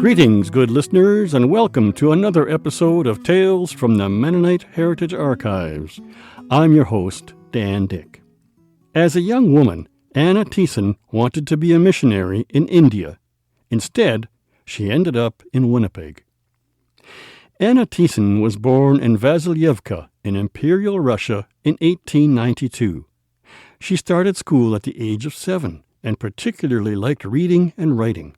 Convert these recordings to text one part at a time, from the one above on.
Greetings, good listeners, and welcome to another episode of Tales from the Mennonite Heritage Archives. I'm your host, Dan Dyck. As a young woman, Anna Thiessen wanted to be a missionary in India. Instead, she ended up in Winnipeg. Anna Thiessen was born in Vasilyevka in Imperial Russia in 1892. She started school at the age of 7 and particularly liked reading and writing.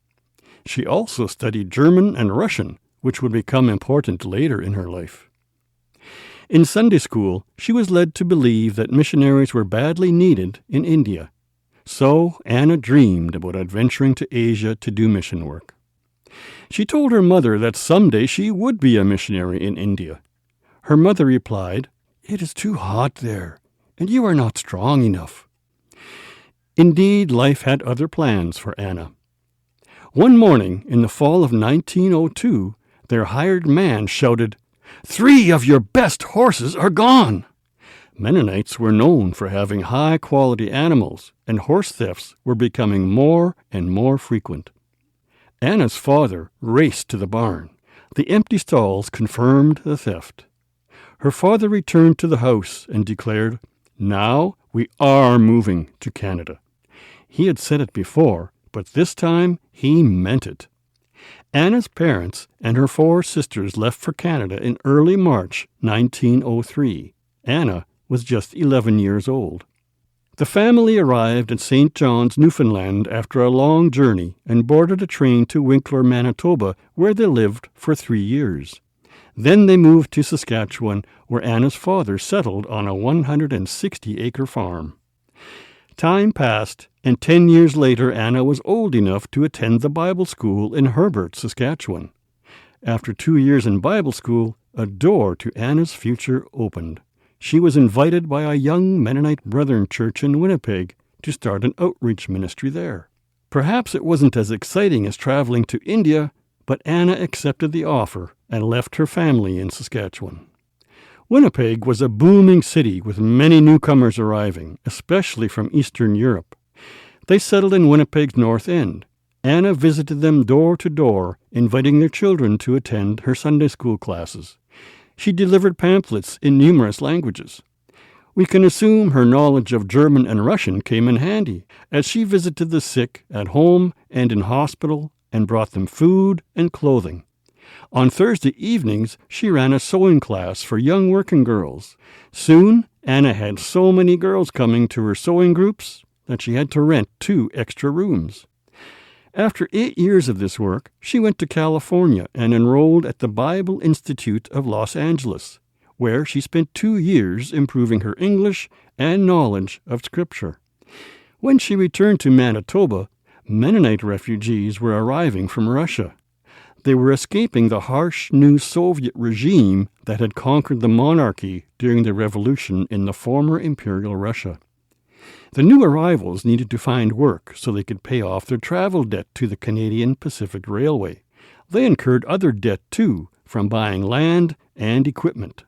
She also studied German and Russian, which would become important later in her life. In Sunday school, she was led to believe that missionaries were badly needed in India. So Anna dreamed about adventuring to Asia to do mission work. She told her mother that someday she would be a missionary in India. Her mother replied, "It is too hot there, and you are not strong enough." Indeed, life had other plans for Anna. One morning in the fall of 1902, their hired man shouted, "3 of your best horses are gone!" Mennonites were known for having high-quality animals, and horse thefts were becoming more and more frequent. Anna's father raced to the barn. The empty stalls confirmed the theft. Her father returned to the house and declared, "Now we are moving to Canada." He had said it before, but this time he meant it. Anna's parents and her 4 sisters left for Canada in early March 1903. Anna was just 11 years old. The family arrived at St. John's, Newfoundland after a long journey and boarded a train to Winkler, Manitoba, where they lived for 3 years. Then they moved to Saskatchewan, where Anna's father settled on a 160-acre farm. Time passed, and 10 years later Anna was old enough to attend the Bible school in Herbert, Saskatchewan. After 2 years in Bible school, a door to Anna's future opened. She was invited by a young Mennonite Brethren church in Winnipeg to start an outreach ministry there. Perhaps it wasn't as exciting as traveling to India, but Anna accepted the offer and left her family in Saskatchewan. Winnipeg was a booming city with many newcomers arriving, especially from Eastern Europe. They settled in Winnipeg's North End. Anna visited them door to door, inviting their children to attend her Sunday school classes. She delivered pamphlets in numerous languages. We can assume her knowledge of German and Russian came in handy, as she visited the sick at home and in hospital and brought them food and clothing. On Thursday evenings, she ran a sewing class for young working girls. Soon, Anna had so many girls coming to her sewing groups that she had to rent 2 extra rooms. After 8 years of this work, she went to California and enrolled at the Bible Institute of Los Angeles, where she spent 2 years improving her English and knowledge of Scripture. When she returned to Manitoba, Mennonite refugees were arriving from Russia. They were escaping the harsh new Soviet regime that had conquered the monarchy during the revolution in the former Imperial Russia. The new arrivals needed to find work so they could pay off their travel debt to the Canadian Pacific Railway. They incurred other debt, too, from buying land and equipment.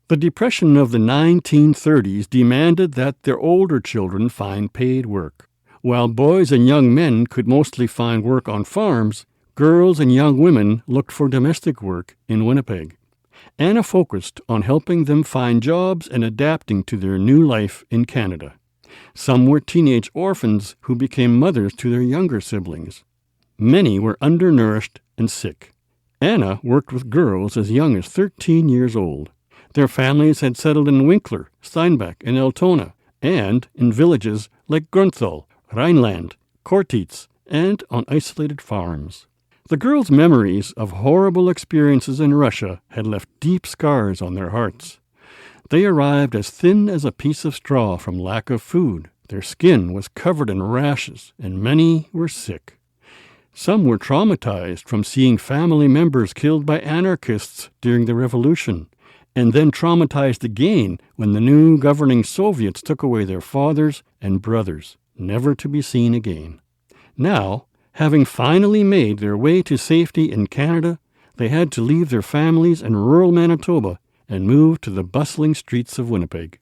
The Depression of the 1930s demanded that their older children find paid work. While boys and young men could mostly find work on farms, girls and young women looked for domestic work in Winnipeg. Anna focused on helping them find jobs and adapting to their new life in Canada. Some were teenage orphans who became mothers to their younger siblings. Many were undernourished and sick. Anna worked with girls as young as 13 years old. Their families had settled in Winkler, Steinbach, and Altona, and in villages like Grunthal, Rhineland, Kortitz, and on isolated farms. The girls' memories of horrible experiences in Russia had left deep scars on their hearts. They arrived as thin as a piece of straw from lack of food. Their skin was covered in rashes, and many were sick. Some were traumatized from seeing family members killed by anarchists during the revolution, and then traumatized again when the new governing Soviets took away their fathers and brothers, never to be seen again. Now, having finally made their way to safety in Canada, they had to leave their families in rural Manitoba and move to the bustling streets of Winnipeg.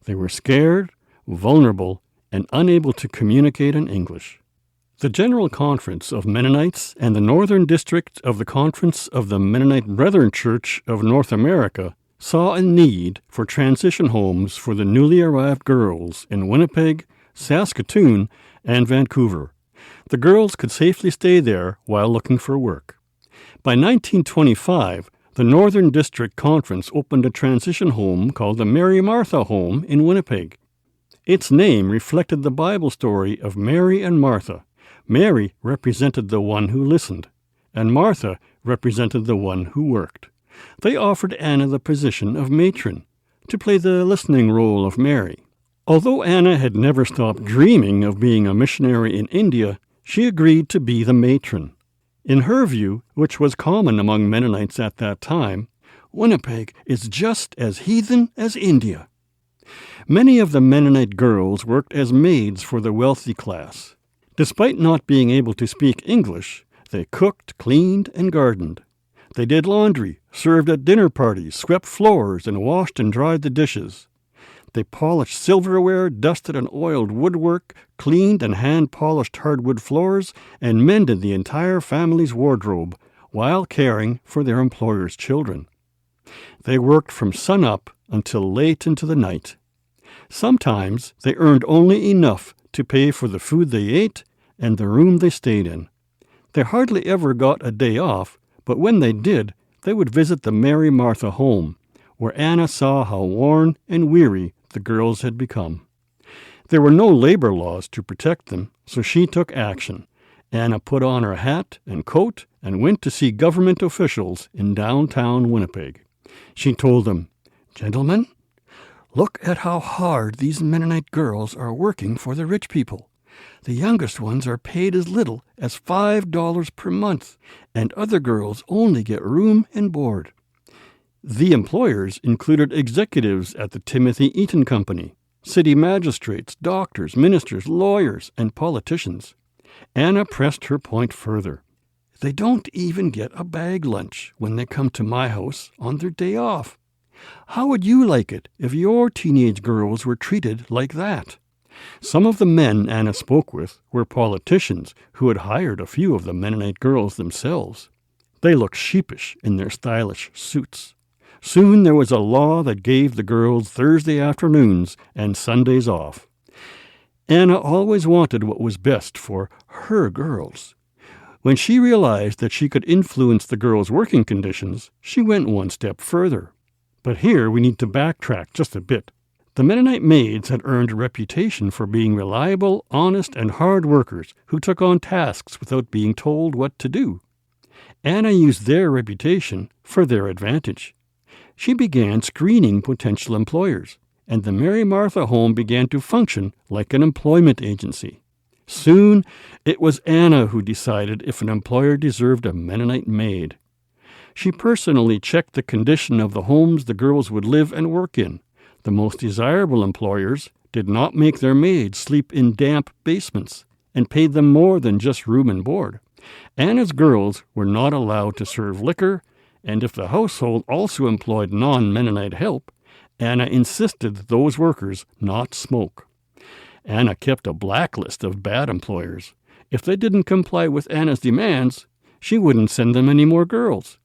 They were scared, vulnerable, and unable to communicate in English. The General Conference of Mennonites and the Northern District of the Conference of the Mennonite Brethren Church of North America saw a need for transition homes for the newly arrived girls in Winnipeg, Saskatoon, and Vancouver. The girls could safely stay there while looking for work. By 1925, the Northern District Conference opened a transition home called the Mary Martha Home in Winnipeg. Its name reflected the Bible story of Mary and Martha. Mary represented the one who listened, and Martha represented the one who worked. They offered Anna the position of matron, to play the listening role of Mary. Although Anna had never stopped dreaming of being a missionary in India, she agreed to be the matron. In her view, which was common among Mennonites at that time, Winnipeg is just as heathen as India. Many of the Mennonite girls worked as maids for the wealthy class. Despite not being able to speak English, they cooked, cleaned, and gardened. They did laundry, served at dinner parties, swept floors, and washed and dried the dishes. They polished silverware, dusted and oiled woodwork, cleaned and hand-polished hardwood floors, and mended the entire family's wardrobe, while caring for their employers' children. They worked from sun-up until late into the night. Sometimes they earned only enough to pay for the food they ate and the room they stayed in. They hardly ever got a day off, but when they did, they would visit the Mary Martha home, where Anna saw how worn and weary the girls had become. There were no labor laws to protect them, so she took action. Anna put on her hat and coat and went to see government officials in downtown Winnipeg. She told them, "Gentlemen, look at how hard these Mennonite girls are working for the rich people. The youngest ones are paid as little as $5 per month, and other girls only get room and board." The employers included executives at the Timothy Eaton Company, city magistrates, doctors, ministers, lawyers, and politicians. Anna pressed her point further. "They don't even get a bag lunch when they come to my house on their day off. How would you like it if your teenage girls were treated like that?" Some of the men Anna spoke with were politicians who had hired a few of the Mennonite girls themselves. They looked sheepish in their stylish suits. Soon there was a law that gave the girls Thursday afternoons and Sundays off. Anna always wanted what was best for her girls. When she realized that she could influence the girls' working conditions, she went one step further. But here we need to backtrack just a bit. The Mennonite maids had earned a reputation for being reliable, honest, and hard workers who took on tasks without being told what to do. Anna used their reputation for their advantage. She began screening potential employers, and the Mary Martha home began to function like an employment agency. Soon, it was Anna who decided if an employer deserved a Mennonite maid. She personally checked the condition of the homes the girls would live and work in. The most desirable employers did not make their maids sleep in damp basements and paid them more than just room and board. Anna's girls were not allowed to serve liquor, and if the household also employed non-Mennonite help, Anna insisted that those workers not smoke. Anna kept a blacklist of bad employers. If they didn't comply with Anna's demands, she wouldn't send them any more girls.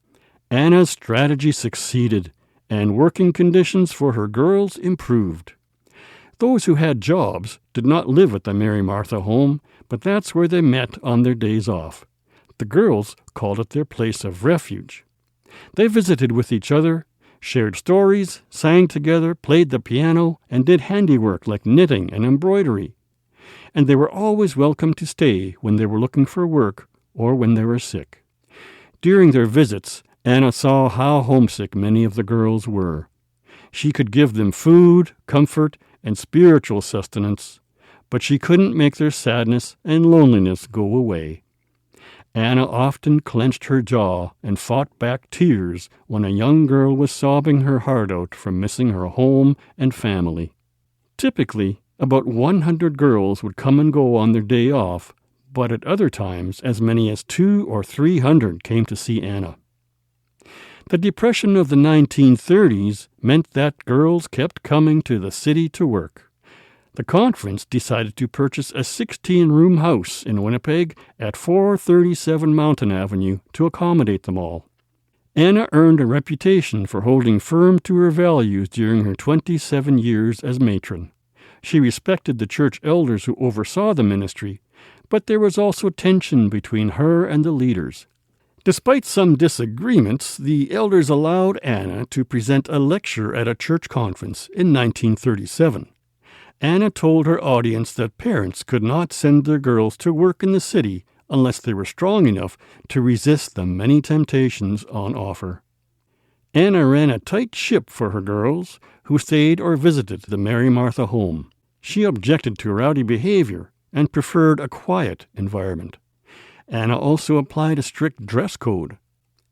Anna's strategy succeeded, and working conditions for her girls improved. Those who had jobs did not live at the Mary Martha home, but that's where they met on their days off. The girls called it their place of refuge. They visited with each other, shared stories, sang together, played the piano, and did handiwork like knitting and embroidery. And they were always welcome to stay when they were looking for work or when they were sick. During their visits, Anna saw how homesick many of the girls were. She could give them food, comfort, and spiritual sustenance, but she couldn't make their sadness and loneliness go away. Anna often clenched her jaw and fought back tears when a young girl was sobbing her heart out from missing her home and family. Typically, about 100 girls would come and go on their day off, but at other times as many as 200 or 300 came to see Anna. The Depression of the 1930s meant that girls kept coming to the city to work. The conference decided to purchase a 16-room house in Winnipeg at 437 Mountain Avenue to accommodate them all. Anna earned a reputation for holding firm to her values during her 27 years as matron. She respected the church elders who oversaw the ministry, but there was also tension between her and the leaders. Despite some disagreements, the elders allowed Anna to present a lecture at a church conference in 1937. Anna told her audience that parents could not send their girls to work in the city unless they were strong enough to resist the many temptations on offer. Anna ran a tight ship for her girls, who stayed or visited the Mary Martha home. She objected to rowdy behavior and preferred a quiet environment. Anna also applied a strict dress code.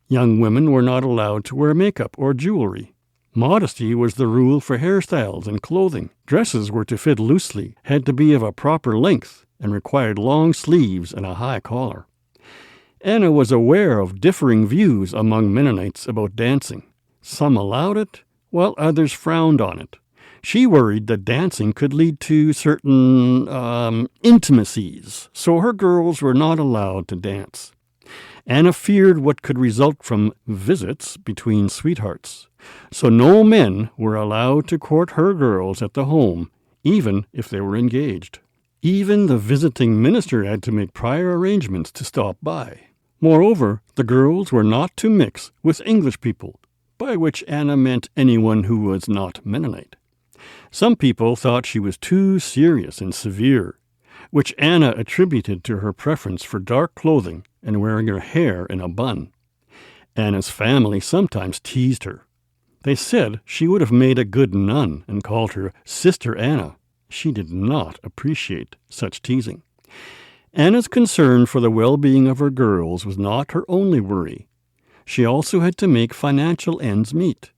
Young women were not allowed to wear makeup or jewelry. Modesty was the rule for hairstyles and clothing. Dresses were to fit loosely, had to be of a proper length, and required long sleeves and a high collar. Anna was aware of differing views among Mennonites about dancing. Some allowed it, while others frowned on it. She worried that dancing could lead to certain intimacies, so her girls were not allowed to dance. Anna feared what could result from visits between sweethearts, so no men were allowed to court her girls at the home, even if they were engaged. Even the visiting minister had to make prior arrangements to stop by. Moreover, the girls were not to mix with English people, by which Anna meant anyone who was not Mennonite. Some people thought she was too serious and severe, which Anna attributed to her preference for dark clothing and wearing her hair in a bun. Anna's family sometimes teased her. They said she would have made a good nun and called her Sister Anna. She did not appreciate such teasing. Anna's concern for the well-being of her girls was not her only worry. She also had to make financial ends meet.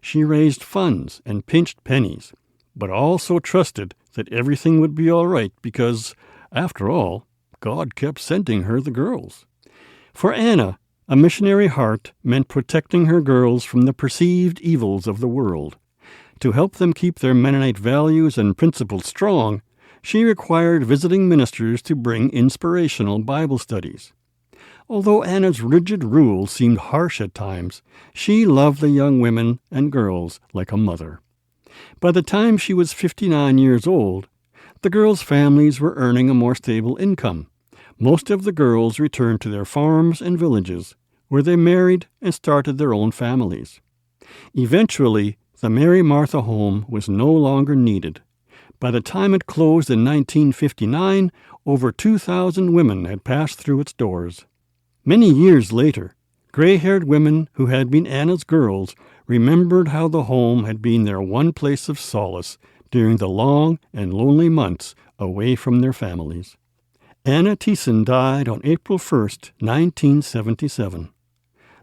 She raised funds and pinched pennies, but also trusted that everything would be all right because, after all, God kept sending her the girls. For Anna, a missionary heart meant protecting her girls from the perceived evils of the world. To help them keep their Mennonite values and principles strong, she required visiting ministers to bring inspirational Bible studies. Although Anna's rigid rules seemed harsh at times, she loved the young women and girls like a mother. By the time she was 59 years old, the girls' families were earning a more stable income. Most of the girls returned to their farms and villages, where they married and started their own families. Eventually, the Mary Martha home was no longer needed. By the time it closed in 1959, over 2,000 women had passed through its doors. Many years later, gray-haired women who had been Anna's girls remembered how the home had been their one place of solace during the long and lonely months away from their families. Anna Thiessen died on April 1, 1977.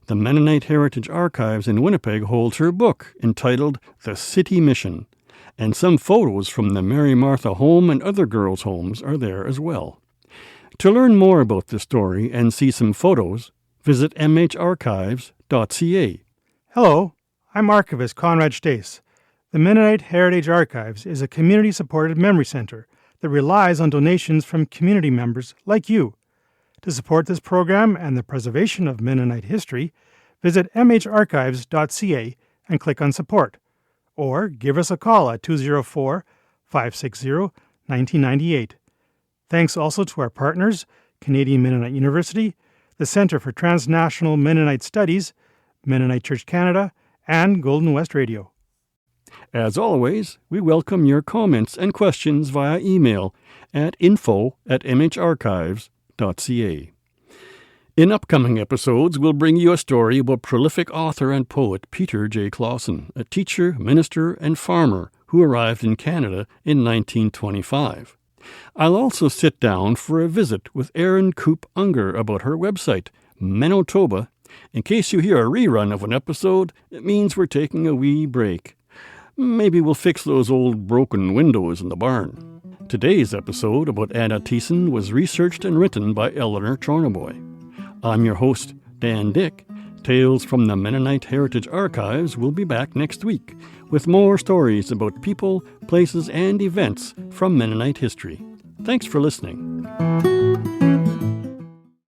The Mennonite Heritage Archives in Winnipeg holds her book entitled The City Mission, and some photos from the Mary Martha home and other girls' homes are there as well. To learn more about this story and see some photos, visit mharchives.ca. Hello, I'm Archivist Conrad Stace. The Mennonite Heritage Archives is a community-supported memory center that relies on donations from community members like you. To support this program and the preservation of Mennonite history, visit mharchives.ca and click on Support, or give us a call at 204-560-1998. Thanks also to our partners, Canadian Mennonite University, the Centre for Transnational Mennonite Studies, Mennonite Church Canada, and Golden West Radio. As always, we welcome your comments and questions via email at info@mharchives.ca. In upcoming episodes, we'll bring you a story about prolific author and poet Peter J. Clausen, a teacher, minister, and farmer who arrived in Canada in 1925. I'll also sit down for a visit with Erin Coop Unger about her website, Manitoba. In case you hear a rerun of an episode, it means we're taking a wee break. Maybe we'll fix those old broken windows in the barn. Today's episode about Anna Thiessen was researched and written by Eleanor Chornaboy. I'm your host, Dan Dyck. Tales from the Mennonite Heritage Archives will be back next week with more stories about people, places, and events from Mennonite history. Thanks for listening.